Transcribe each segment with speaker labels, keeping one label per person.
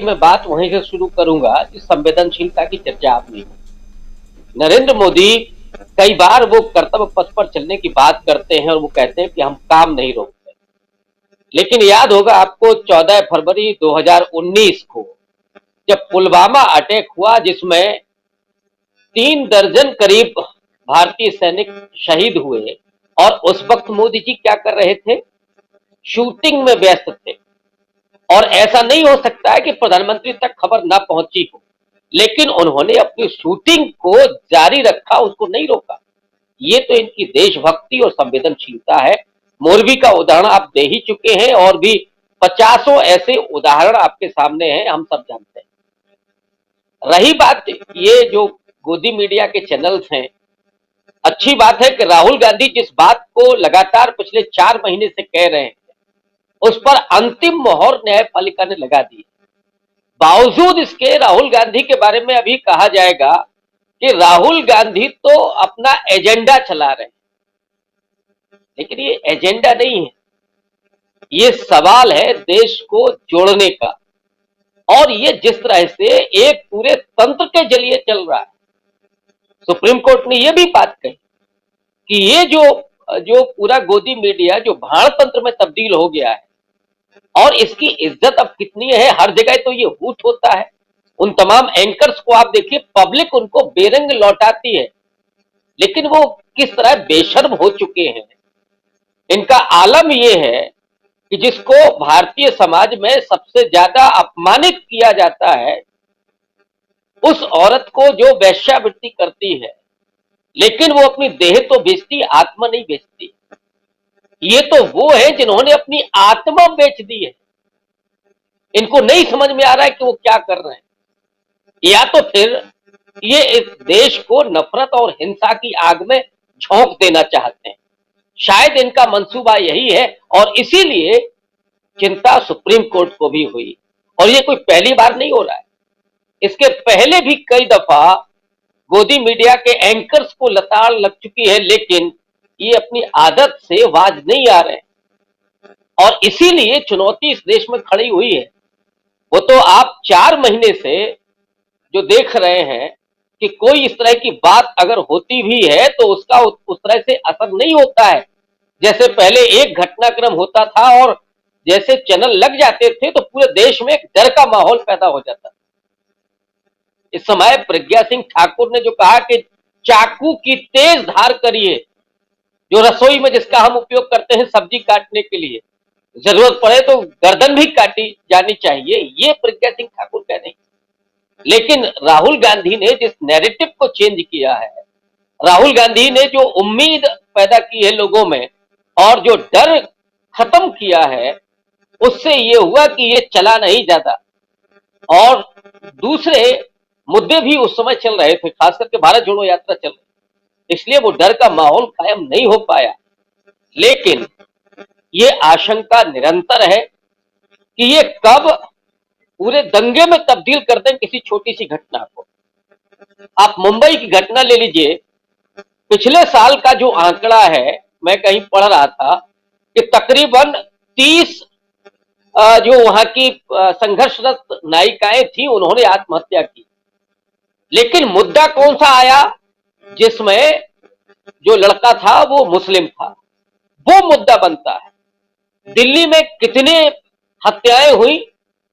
Speaker 1: मैं बात वहीं से शुरू करूंगा जिस संवेदनशीलता की चर्चा आपने की। नरेंद्र मोदी कई बार वो कर्तव्य पथ पर चलने की बात करते हैं और वो कहते हैं कि हम काम नहीं रोकते, लेकिन याद होगा आपको 14 फरवरी 2019 को जब पुलवामा अटैक हुआ जिसमें 3 दर्जन करीब भारतीय सैनिक शहीद हुए, और उस वक्त मोदी जी क्या कर रहे थे? शूटिंग में व्यस्त थे। और ऐसा नहीं हो सकता है कि प्रधानमंत्री तक खबर ना पहुंची हो, लेकिन उन्होंने अपनी शूटिंग को जारी रखा, उसको नहीं रोका। ये तो इनकी देशभक्ति और संवेदनशीलता है। मोरबी का उदाहरण आप दे ही चुके हैं और भी पचासों ऐसे उदाहरण आपके सामने हैं, हम सब जानते हैं। रही बात ये जो गोदी मीडिया के चैनल्स हैं, अच्छी बात है कि राहुल गांधी जिस बात को लगातार पिछले 4 महीने से कह रहे हैं उस पर अंतिम मोहर न्यायपालिका ने लगा दी। बावजूद इसके राहुल गांधी के बारे में अभी कहा जाएगा कि राहुल गांधी तो अपना एजेंडा चला रहे हैं, लेकिन ये एजेंडा नहीं है, ये सवाल है देश को जोड़ने का। और ये जिस तरह से एक पूरे तंत्र के जरिए चल रहा है, सुप्रीम कोर्ट ने यह भी बात कही कि ये जो जो पूरा गोदी मीडिया जो भाड़ तंत्र में तब्दील हो गया है, और इसकी इज्जत अब कितनी है, हर जगह तो ये हूट होता है। उन तमाम एंकर्स को आप देखिए, पब्लिक उनको बेरंग लौटाती है, लेकिन वो किस तरह बेशर्म हो चुके हैं। इनका आलम यह है कि जिसको भारतीय समाज में सबसे ज्यादा अपमानित किया जाता है, उस औरत को जो वेश्यावृत्ति करती है, लेकिन वो अपनी देह तो बेचती, आत्मा नहीं बेचती। ये तो वो है जिन्होंने अपनी आत्मा बेच दी है। इनको नहीं समझ में आ रहा है कि वो क्या कर रहे हैं, या तो फिर ये इस देश को नफरत और हिंसा की आग में झोंक देना चाहते हैं। शायद इनका मंसूबा यही है, और इसीलिए चिंता सुप्रीम कोर्ट को भी हुई। और ये कोई पहली बार नहीं हो रहा है, इसके पहले भी कई दफा गोदी मीडिया के एंकर्स को लताड़ लग चुकी है, लेकिन ये अपनी आदत से बाज नहीं आ रहे, और इसीलिए चुनौती इस देश में खड़ी हुई है। वो तो आप 4 महीने से जो देख रहे हैं कि कोई इस तरह की बात अगर होती भी है तो उसका उस तरह से असर नहीं होता है। जैसे पहले एक घटनाक्रम होता था और जैसे चैनल लग जाते थे तो पूरे देश में एक डर का माहौल पैदा हो जाता। इस समय प्रज्ञा सिंह ठाकुर ने जो कहा कि चाकू की तेज धार करिए, जो रसोई में जिसका हम उपयोग करते हैं सब्जी काटने के लिए, जरूरत पड़े तो गर्दन भी काटी जानी चाहिए, ये प्रज्ञा सिंह ठाकुर कह रहे हैं। लेकिन राहुल गांधी ने जिस नैरेटिव को चेंज किया है, राहुल गांधी ने जो उम्मीद पैदा की है लोगों में और जो डर खत्म किया है, उससे ये हुआ कि ये चला नहीं जाता। और दूसरे मुद्दे भी उस समय चल रहे थे, खास करके भारत जोड़ो यात्रा चल रही, इसलिए वो डर का माहौल कायम नहीं हो पाया। लेकिन ये आशंका निरंतर है कि ये कब पूरे दंगे में तब्दील कर दें किसी छोटी सी घटना को। आप मुंबई की घटना ले लीजिए, पिछले साल का जो आंकड़ा है, मैं कहीं पढ़ रहा था कि तकरीबन 30 जो वहां की संघर्षरत नायिकाएं थी उन्होंने आत्महत्या की। लेकिन मुद्दा कौन सा आया? जिसमें जो लड़का था वो मुस्लिम था, वो मुद्दा बनता है। दिल्ली में कितने हत्याएं हुई,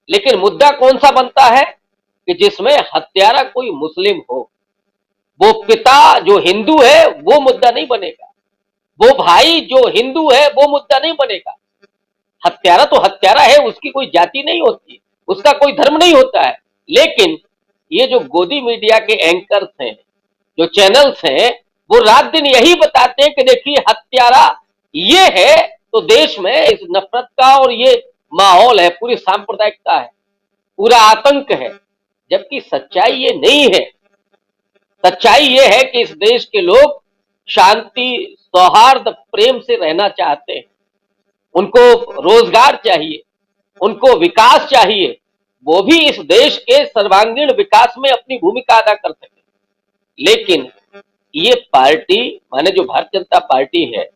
Speaker 1: लेकिन मुद्दा कौन सा बनता है कि जिसमें हत्यारा कोई मुस्लिम हो। वो पिता जो हिंदू है वो मुद्दा नहीं बनेगा, वो भाई जो हिंदू है वो मुद्दा नहीं बनेगा। हत्यारा तो हत्यारा है, उसकी कोई जाति नहीं होती, उसका कोई धर्म नहीं होता है। लेकिन ये जो गोदी मीडिया के एंकर्स हैं, जो चैनल्स हैं, वो रात दिन यही बताते हैं कि देखिए हत्यारा ये है, तो देश में इस नफरत का और ये माहौल है, पूरी सांप्रदायिकता है, पूरा आतंक है। जबकि सच्चाई ये नहीं है। सच्चाई ये है कि इस देश के लोग शांति, सौहार्द, प्रेम से रहना चाहते हैं। उनको रोजगार चाहिए, उनको विकास चाहिए, वो भी इस देश के सर्वांगीण विकास में अपनी भूमिका अदा कर सके। लेकिन ये पार्टी माने जो भारतीय जनता पार्टी है,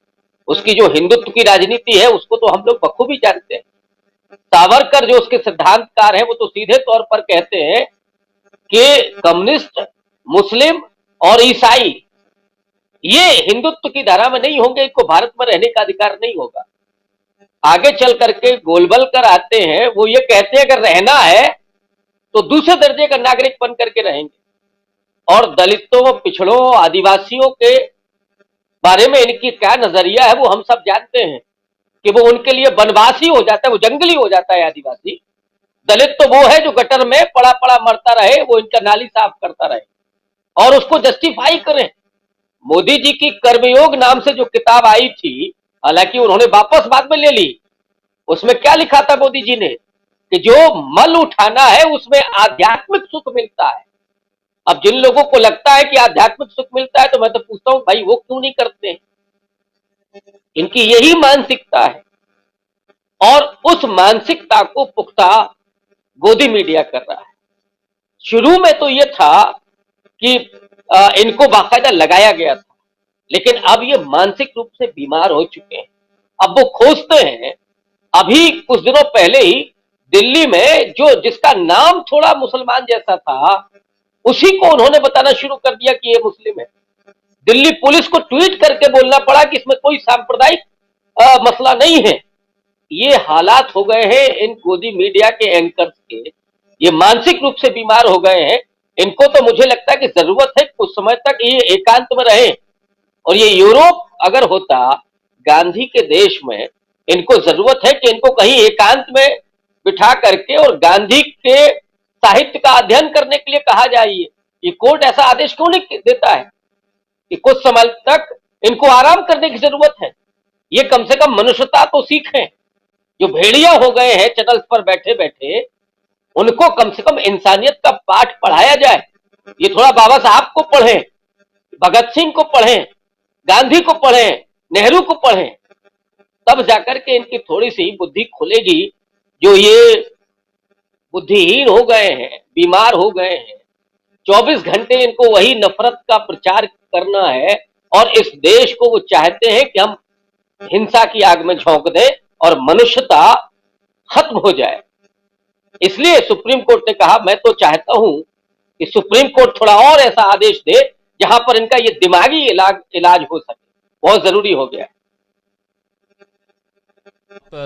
Speaker 1: उसकी जो हिंदुत्व की राजनीति है उसको तो हम लोग बखूबी जानते हैं। सावरकर जो उसके सिद्धांतकार हैं वो तो सीधे तौर पर कहते हैं कि कम्युनिस्ट, मुस्लिम और ईसाई ये हिंदुत्व की धारा में नहीं होंगे, इनको भारत में रहने का अधिकार नहीं होगा। आगे चल करके गोलवलकर आते हैं, वो ये कहते हैं अगर रहना है तो दूसरे दर्जे का नागरिक बन करके रहेंगे। और दलितों, पिछड़ों, आदिवासियों के बारे में इनकी क्या नजरिया है वो हम सब जानते हैं कि वो उनके लिए वनवासी हो जाता है, वो जंगली हो जाता है आदिवासी। दलित तो वो है जो गटर में पड़ा पड़ा मरता रहे, वो इनका नाली साफ करता रहे और उसको जस्टिफाई करें। मोदी जी की कर्मयोग नाम से जो किताब आई थी, हालांकि उन्होंने वापस बाद में ले ली, उसमें क्या लिखा था मोदी जी ने कि जो मल उठाना है उसमें आध्यात्मिक सुख मिलता है। अब जिन लोगों को लगता है कि आध्यात्मिक सुख मिलता है तो मैं तो पूछता हूं भाई वो क्यों नहीं करते? इनकी यही मानसिकता है और उस मानसिकता को पुख्ता गोदी मीडिया कर रहा है। शुरू में तो ये था कि इनको बाकायदा लगाया गया था, लेकिन अब ये मानसिक रूप से बीमार हो चुके हैं। अब वो खोजते हैं। अभी कुछ दिनों पहले ही दिल्ली में जो जिसका नाम थोड़ा मुसलमान जैसा था, उसी को उन्होंने बताना शुरू कर दिया कि ये मुस्लिम है। दिल्ली पुलिस को ट्वीट करके बोलना पड़ा कि इसमें कोई सांप्रदायिक मसला नहीं है। ये हालात हो गए हैं इन गोदी मीडिया के एंकर्स के। ये मानसिक रूप से बीमार हो गए हैं। इनको तो मुझे लगता है कि जरूरत है कुछ समय तक ये एकांत में रहे। और ये यूरोप अगर होता गांधी के देश में, इनको जरूरत है कि इनको कहीं एकांत में बिठा करके और गांधी के साहित्य का अध्ययन करने के लिए कहा जाए। ये कोर्ट ऐसा आदेश क्यों नहीं देता है कि कुछ समय तक इनको आराम करने की जरूरत है? ये कम से कम मनुष्यता तो सीखें। जो भेड़िया हो गए हैं चैनल्स पर बैठे बैठे, उनको कम से कम इंसानियत का पाठ पढ़ाया जाए। ये थोड़ा बाबा साहब को पढ़ें, भगत सिंह को पढ़ें, गांधी को पढ़ें, नेहरू को पढ़ें, तब जाकर के इनकी थोड़ी सी बुद्धि खुलेगी। जो ये बुद्धिहीन हो गए हैं, बीमार हो गए हैं, 24 घंटे इनको वही नफरत का प्रचार करना है और इस देश को वो चाहते हैं कि हम हिंसा की आग में झोंक दें और मनुष्यता खत्म हो जाए। इसलिए सुप्रीम कोर्ट ने कहा, मैं तो चाहता हूं कि सुप्रीम कोर्ट थोड़ा और ऐसा आदेश दे जहां पर इनका ये दिमागी इलाज हो सके। बहुत जरूरी हो गया है।